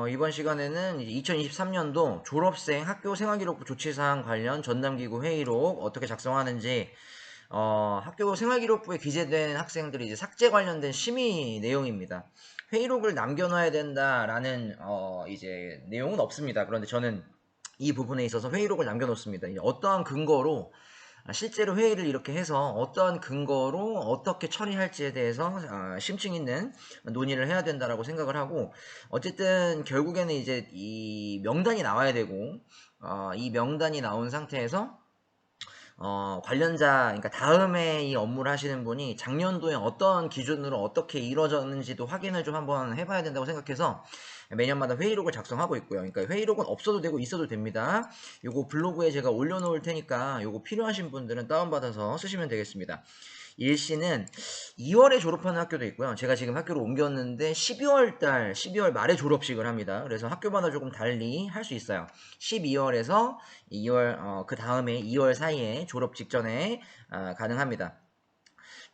이번 시간에는 2023년도 졸업생 학교 생활기록부 조치사항 관련 전담기구 회의록 어떻게 작성하는지, 학교 생활기록부에 기재된 학생들이 이제 삭제 관련된 심의 내용입니다. 회의록을 남겨놔야 된다라는, 이제 내용은 없습니다. 그런데 저는 이 부분에 있어서 회의록을 남겨놓습니다. 이제 어떠한 근거로 실제로 회의를 이렇게 해서 어떠한 근거로 어떻게 처리할지에 대해서 심층 있는 논의를 해야 된다라고 생각을 하고, 어쨌든 결국에는 이제 이 명단이 나와야 되고, 이 명단이 나온 상태에서 관련자, 그러니까 다음에 이 업무를 하시는 분이 작년도에 어떤 기준으로 어떻게 이루어졌는지도 확인을 좀 한번 해봐야 된다고 생각해서 매년마다 회의록을 작성하고 있고요. 그러니까 회의록은 없어도 되고 있어도 됩니다. 요거 블로그에 제가 올려놓을 테니까 요거 필요하신 분들은 다운받아서 쓰시면 되겠습니다. 일시는 2월에 졸업하는 학교도 있고요. 제가 지금 학교로 옮겼는데 12월 말에 졸업식을 합니다. 그래서 학교마다 조금 달리 할 수 있어요. 12월에서 2월, 그 다음에 2월 사이에 졸업 직전에 가능합니다.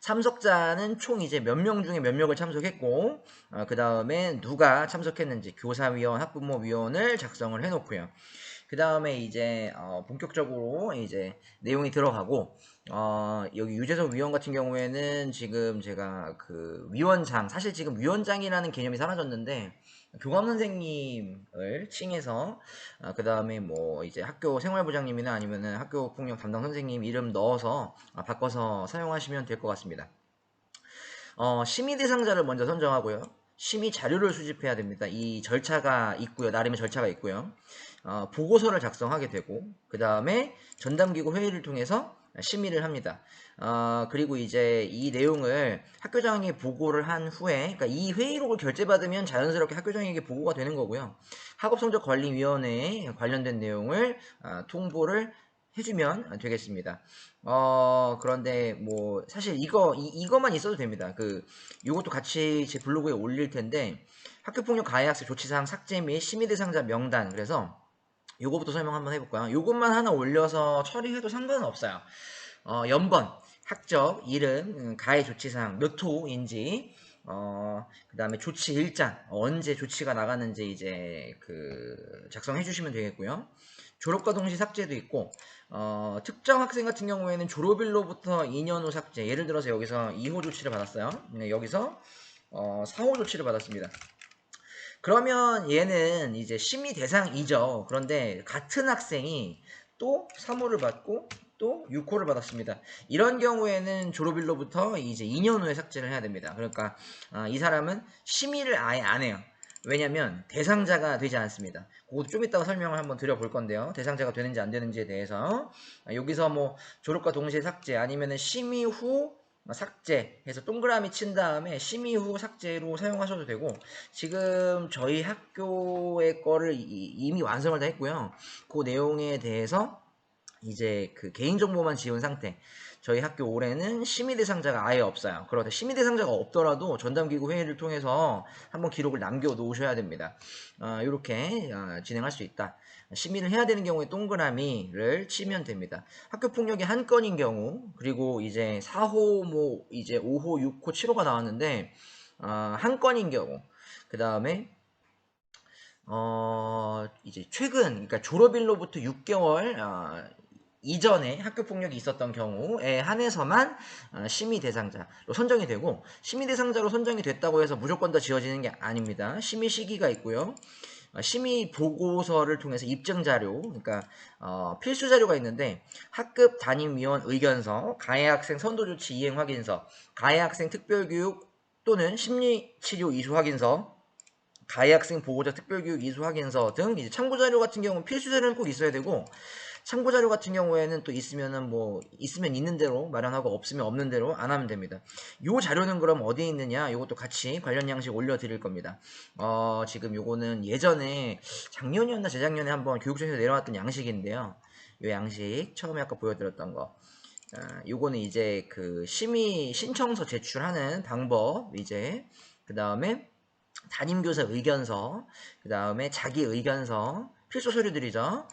참석자는 총 이제 몇 명 중에 몇 명을 참석했고, 그 다음에 누가 참석했는지 교사위원, 학부모위원을 작성을 해놓고요. 그 다음에 이제 본격적으로 이제 내용이 들어가고, 여기 유재석 위원 같은 경우에는 지금 제가 그 위원장, 사실 지금 위원장이라는 개념이 사라졌는데 교감 선생님을 칭해서, 그 다음에 뭐 이제 학교 생활부장님이나 아니면은 학교 폭력 담당 선생님 이름 넣어서 바꿔서 사용하시면 될 것 같습니다. 심의 대상자를 먼저 선정하고요. 심의 자료를 수집해야 됩니다. 이 절차가 있고요. 나름의 절차가 있고요. 보고서를 작성하게 되고, 그 다음에 전담기구 회의를 통해서 심의를 합니다. 그리고 이제 이 내용을 학교장에게 보고를 한 후에, 그러니까 이 회의록을 결제받으면 자연스럽게 학교장에게 보고가 되는 거고요. 학업성적관리위원회에 관련된 내용을 통보를 해주면 되겠습니다. 그런데 뭐 사실 이거만 있어도 됩니다. 요것도 같이 제 블로그에 올릴 텐데, 학교폭력 가해 학생 조치사항 삭제 및 심의 대상자 명단, 그래서 요거부터 설명 한번 해볼까요? 요것만 하나 올려서 처리해도 상관은 없어요. 연번, 학적, 이름, 가해 조치사항 몇 호인지, 그 다음에 조치 일장, 언제 조치가 나갔는지 이제 작성해 주시면 되겠고요. 졸업과 동시 삭제도 있고, 특정 학생 같은 경우에는 졸업일로부터 2년 후 삭제, 예를 들어서 여기서 2호 조치를 받았어요. 여기서 4호 조치를 받았습니다. 그러면 얘는 이제 심의 대상이죠. 그런데 같은 학생이 또 3호를 받고 또 6호를 받았습니다. 이런 경우에는 졸업일로부터 이제 2년 후에 삭제를 해야 됩니다. 그러니까 이 사람은 심의를 아예 안 해요. 왜냐면 대상자가 되지 않습니다. 그것도 좀 이따가 설명을 한번 드려볼 건데요. 대상자가 되는지 안 되는지에 대해서 여기서 뭐 졸업과 동시에 삭제 아니면은 심의 후 삭제해서 동그라미 친 다음에 심의 후 삭제로 사용하셔도 되고, 지금 저희 학교의 거를 이미 완성을 다 했고요. 그 내용에 대해서 이제 그 개인정보만 지운 상태. 저희 학교 올해는 심의 대상자가 아예 없어요. 그러다 심의 대상자가 없더라도 전담기구 회의를 통해서 한번 기록을 남겨 놓으셔야 됩니다. 이렇게 진행할 수 있다. 심의를 해야 되는 경우에 동그라미를 치면 됩니다. 학교 폭력이 한 건인 경우, 그리고 이제 4호, 뭐 이제 5호, 6호, 7호가 나왔는데 한 건인 경우, 그 다음에 이제 최근, 그러니까 졸업일로부터 6개월 이전에 학교 폭력이 있었던 경우에 한해서만 심의 대상자로 선정이 되고, 심의 대상자로 선정이 됐다고 해서 무조건 다 지어지는 게 아닙니다. 심의 시기가 있고요. 심의 보고서를 통해서 입증 자료, 그러니까 필수 자료가 있는데, 학급 담임위원 의견서, 가해 학생 선도 조치 이행 확인서, 가해 학생 특별교육 또는 심리치료 이수 확인서, 가해 학생 보호자 특별교육 이수 확인서 등 이제 참고 자료 같은 경우는 필수 자료는 꼭 있어야 되고, 참고 자료 같은 경우에는 또 있으면은 뭐 있으면 있는 대로 마련하고 없으면 없는 대로 안 하면 됩니다. 요 자료는 그럼 어디에 있느냐? 요것도 같이 관련 양식 올려드릴 겁니다. 지금 요거는 예전에 작년이었나 재작년에 한번 교육청에서 내려왔던 양식인데요. 요 양식 처음에 아까 보여드렸던 거. 요거는 이제 그 심의 신청서 제출하는 방법, 이제 그 다음에 담임교사 의견서, 그 다음에 자기 의견서, 필수 서류들이죠.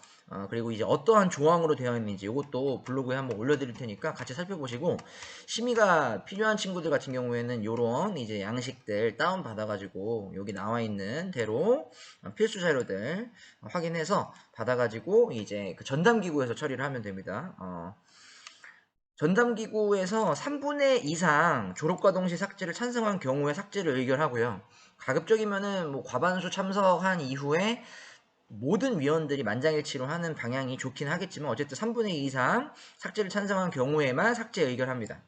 그리고 이제 어떠한 조항으로 되어 있는지 이것도 블로그에 한번 올려드릴 테니까 같이 살펴보시고, 심의가 필요한 친구들 같은 경우에는 요런 이제 양식들 다운 받아가지고 여기 나와 있는 대로 필수 자료들 확인해서 받아가지고 이제 그 전담기구에서 처리를 하면 됩니다. 전담기구에서 3분의 2 이상 졸업과 동시 삭제를 찬성한 경우에 삭제를 의결하고요. 가급적이면은 뭐 과반수 참석한 이후에 모든 위원들이 만장일치로 하는 방향이 좋긴 하겠지만, 어쨌든 3분의 2 이상 삭제를 찬성한 경우에만 삭제 의결합니다.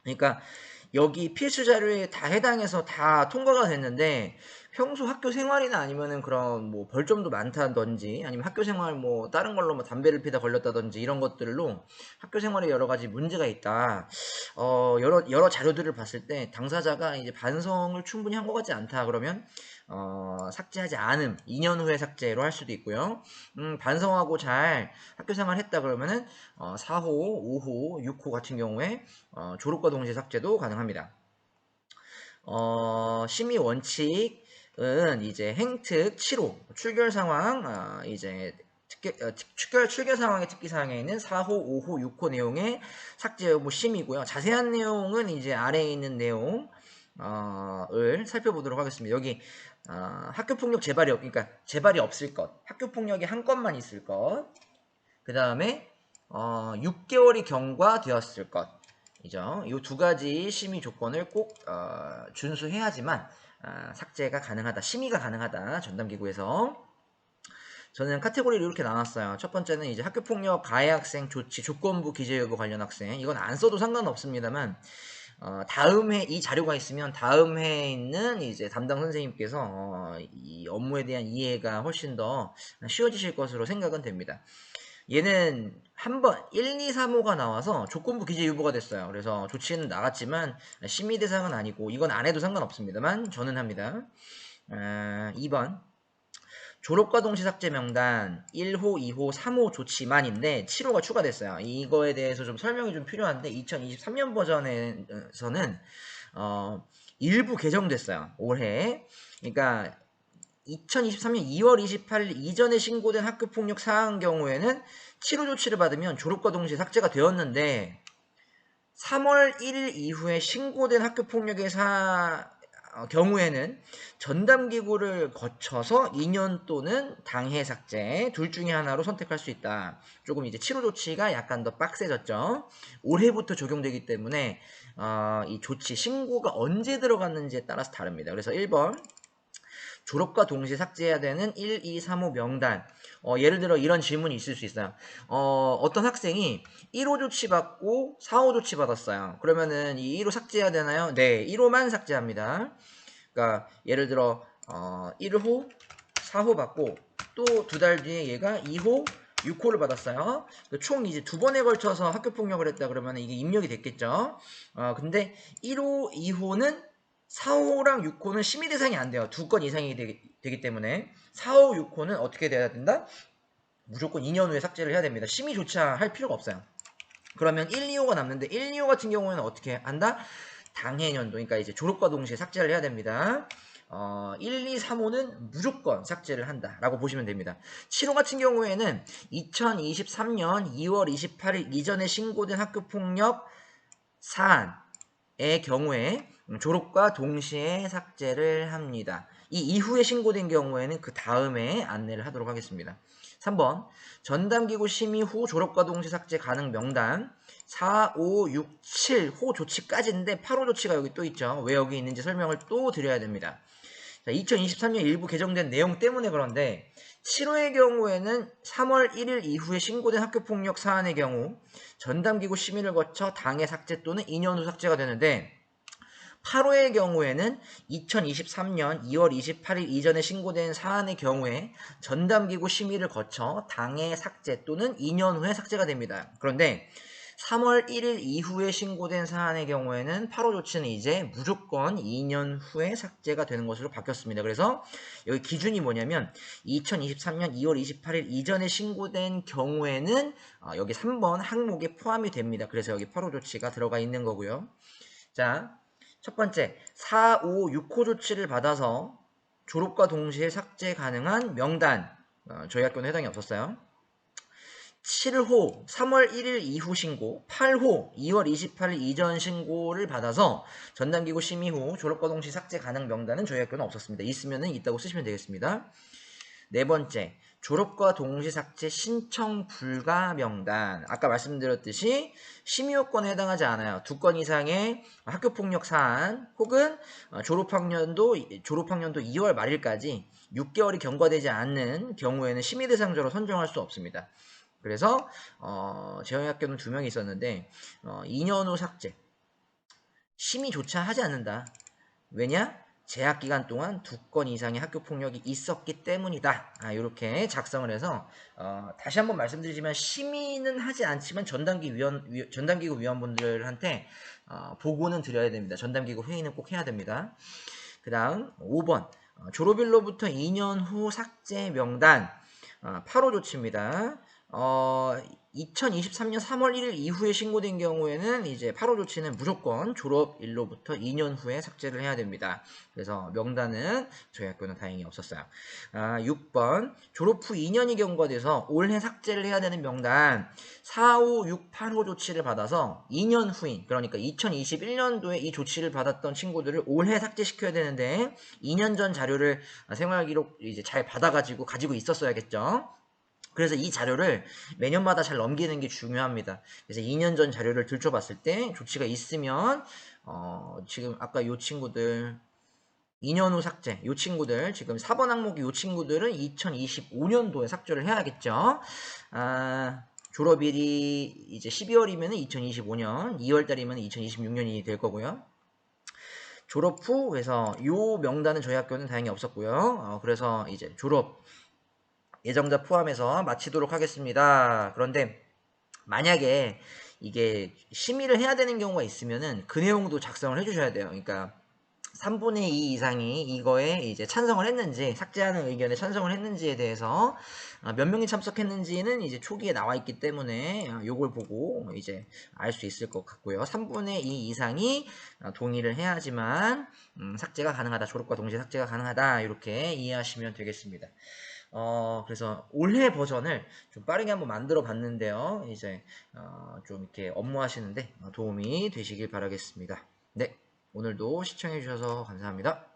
그러니까 여기 필수 자료에 다 해당해서 다 통과가 됐는데, 평소 학교 생활이나 아니면은 그런 뭐 벌점도 많다든지, 아니면 학교 생활 뭐 다른 걸로 뭐 담배를 피다 걸렸다든지 이런 것들로 학교 생활에 여러 가지 문제가 있다. 여러 자료들을 봤을 때 당사자가 이제 반성을 충분히 한 것 같지 않다 그러면 삭제하지 않음, 2년 후에 삭제로 할 수도 있고요. 반성하고 잘 학교 생활 했다 그러면은 4호, 5호, 6호 같은 경우에 졸업과 동시에 삭제도 가능합니다. 심의 원칙은 이제 행특 7호, 출결 상황, 이제 출결 상황의 특기사항에 있는 4호, 5호, 6호 내용의 삭제 여부 심의고요. 자세한 내용은 이제 아래에 있는 내용, 을 살펴보도록 하겠습니다. 여기 학교폭력 그러니까 재발이 없을 것, 학교폭력이 한 건만 있을 것, 그 다음에 6개월이 경과되었을 것, 이죠. 이 두 가지 심의 조건을 꼭 준수해야지만 삭제가 가능하다, 심의가 가능하다. 전담기구에서 저는 카테고리를 이렇게 나눴어요. 첫 번째는 이제 학교폭력 가해 학생 조치 조건부 기재 여부 관련 학생, 이건 안 써도 상관없습니다만 다음 해 이 자료가 있으면 다음 해에 있는 이제 담당 선생님께서 이 업무에 대한 이해가 훨씬 더 쉬워지실 것으로 생각은 됩니다. 얘는 한번 1, 2, 3호가 나와서 조건부 기재 유보가 됐어요. 그래서 조치는 나갔지만 심의 대상은 아니고, 이건 안 해도 상관없습니다만 저는 합니다. 2번 졸업과 동시 삭제 명단 1호, 2호, 3호 조치만인데 7호가 추가됐어요. 이거에 대해서 좀 설명이 좀 필요한데, 2023년 버전에서는 일부 개정됐어요. 올해. 그러니까 2023년 2월 28일 이전에 신고된 학교폭력 사항 경우에는 7호 조치를 받으면 졸업과 동시에 삭제가 되었는데, 3월 1일 이후에 신고된 학교폭력의 경우에는 전담기구를 거쳐서 2년 또는 당해 삭제 둘 중에 하나로 선택할 수 있다. 조금 이제 7호 조치가 약간 더 빡세졌죠. 올해부터 적용되기 때문에 이 조치 신고가 언제 들어갔는지에 따라서 다릅니다. 그래서 1번 졸업과 동시에 삭제해야 되는 1, 2, 3호 명단. 예를 들어 이런 질문이 있을 수 있어요. 어떤 학생이 1호 조치 받고 4호 조치 받았어요. 그러면은 이 1호 삭제해야 되나요? 네, 1호만 삭제합니다. 그러니까 예를 들어 1호, 4호 받고 또 두 달 뒤에 얘가 2호, 6호를 받았어요. 총 이제 두 번에 걸쳐서 학교폭력을 했다 그러면 이게 입력이 됐겠죠. 근데 1호, 2호는 4호랑 6호는 심의 대상이 안 돼요. 두 건 이상이 되기 때문에 4호, 6호는 어떻게 돼야 된다? 무조건 2년 후에 삭제를 해야 됩니다. 심의조차 할 필요가 없어요. 그러면 1, 2호가 남는데 1, 2호 같은 경우에는 어떻게 한다? 당해년도, 그러니까 이제 졸업과 동시에 삭제를 해야 됩니다. 1, 2, 3호는 무조건 삭제를 한다라고 보시면 됩니다. 7호 같은 경우에는 2023년 2월 28일 이전에 신고된 학교폭력 사안의 경우에 졸업과 동시에 삭제를 합니다. 이 이후에 신고된 경우에는 그 다음에 안내를 하도록 하겠습니다. 3번 전담기구 심의 후 졸업과 동시 삭제 가능 명단 4, 5, 6, 7호 조치까지인데 8호 조치가 여기 또 있죠. 왜 여기 있는지 설명을 또 드려야 됩니다. 자, 2023년 일부 개정된 내용 때문에 그런데 7호의 경우에는 3월 1일 이후에 신고된 학교폭력 사안의 경우 전담기구 심의를 거쳐 당해 삭제 또는 2년 후 삭제가 되는데, 8호의 경우에는 2023년 2월 28일 이전에 신고된 사안의 경우에 전담기구 심의를 거쳐 당해 삭제 또는 2년 후에 삭제가 됩니다. 그런데 3월 1일 이후에 신고된 사안의 경우에는 8호 조치는 이제 무조건 2년 후에 삭제가 되는 것으로 바뀌었습니다. 그래서 여기 기준이 뭐냐면 2023년 2월 28일 이전에 신고된 경우에는 여기 3번 항목에 포함이 됩니다. 그래서 여기 8호 조치가 들어가 있는 거고요. 자, 첫 번째 4, 5, 6호 조치를 받아서 졸업과 동시에 삭제 가능한 명단, 저희 학교는 해당이 없었어요. 7호 3월 1일 이후 신고, 8호 2월 28일 이전 신고를 받아서 전담기구 심의 후 졸업과 동시 삭제 가능 명단은 저희 학교는 없었습니다. 있으면은 있다고 쓰시면 되겠습니다. 네 번째, 졸업과 동시 삭제 신청 불가 명단. 아까 말씀드렸듯이 심의 요건에 해당하지 않아요. 2건 이상의 학교폭력 사안 혹은 졸업학년도 2월 말일까지 6개월이 경과되지 않는 경우에는 심의 대상자로 선정할 수 없습니다. 그래서 저희 학교는 2명이 있었는데 2년 후 삭제, 심의조차 하지 않는다. 왜냐? 재학 기간 동안 2건 이상의 학교 폭력이 있었기 때문이다. 이렇게 작성을 해서 다시 한번 말씀드리지만 심의는 하지 않지만 전담기구 위원분들한테 보고는 드려야 됩니다. 전담기구 회의는 꼭 해야 됩니다. 그 다음 5번 졸업일로부터 2년 후 삭제 명단 8호 조치입니다. 2023년 3월 1일 이후에 신고된 경우에는 이제 8호 조치는 무조건 졸업일로부터 2년 후에 삭제를 해야 됩니다. 그래서 명단은 저희 학교는 다행히 없었어요. 6번 졸업 후 2년이 경과돼서 올해 삭제를 해야 되는 명단 4, 5, 6, 8호 조치를 받아서 2년 후인, 그러니까 2021년도에 이 조치를 받았던 친구들을 올해 삭제시켜야 되는데 2년 전 자료를 생활기록 이제 잘 받아가지고 가지고 있었어야겠죠. 그래서 이 자료를 매년마다 잘 넘기는 게 중요합니다. 그래서 2년 전 자료를 들춰봤을 때 조치가 있으면 지금 아까 요 친구들 2년 후 삭제, 요 친구들 지금 4번 항목이 요 친구들은 2025년도에 삭제를 해야겠죠. 졸업일이 이제 12월이면 2025년, 2월달이면 2026년이 될 거고요. 졸업 후, 그래서 요 명단은 저희 학교는 다행히 없었고요. 그래서 이제 졸업 예정자 포함해서 마치도록 하겠습니다. 그런데 만약에 이게 심의를 해야 되는 경우가 있으면은 그 내용도 작성을 해주셔야 돼요. 그러니까 3분의 2 이상이 이거에 이제 찬성을 했는지, 삭제하는 의견에 찬성을 했는지에 대해서 몇 명이 참석했는지는 이제 초기에 나와 있기 때문에 요걸 보고 이제 알 수 있을 것 같고요. 3분의 2 이상이 동의를 해야지만 삭제가 가능하다. 졸업과 동시에 삭제가 가능하다. 이렇게 이해하시면 되겠습니다. 그래서 올해 버전을 좀 빠르게 한번 만들어 봤는데요. 이제 좀 이렇게 업무하시는데 도움이 되시길 바라겠습니다. 네, 오늘도 시청해 주셔서 감사합니다.